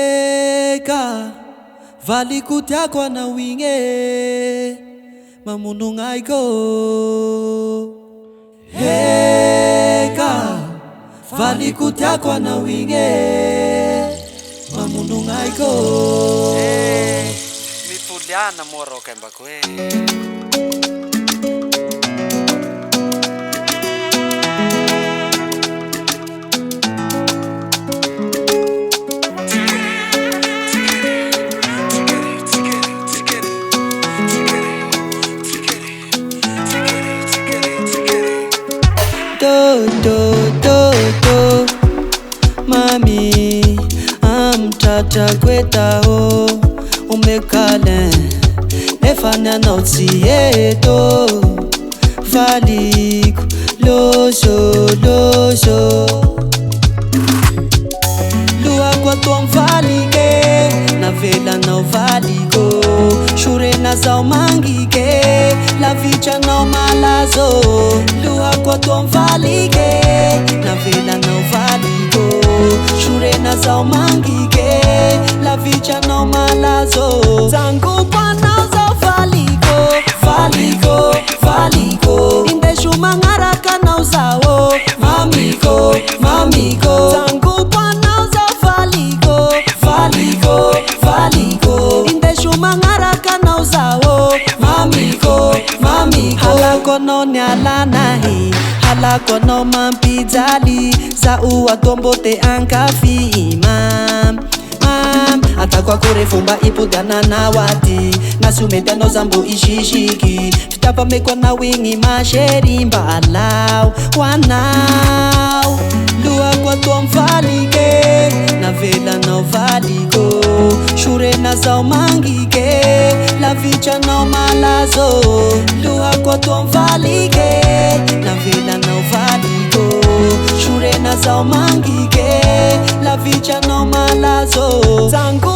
Heka valikutiakwa na winge mamunungaiko. Heka valikutiakwa na winge mamunungaiko. Mipuliana moro kembakwe. Do mami amtata kweta o umekale nefanya nauti eto valiko loso lua kwa tuam valike na vela na valiko shure na zao mangike la vicha na malazo lua kwa tuam valike na vela na valiko shure na zao mangike la vicha na malazo zangu kwa na zao valiko inde shumangara kana uzao mamiko zangu kwa na zao valiko inde shumangara kana uzao mamiko halako no nyala nahi halako no mampijali sa uwa tombote ankafi imam atakwa kurefumba ipudana na wati nasumeta no zambo ishishiki fitapa mekwa na wingi masheri mbalau wanau lua kwa tuam valike na vela na valiko shure na zao mangike la vicha na malazo lua kwa tuam valike na vela na valiko shure na zao mangike la vicha na malazo zangu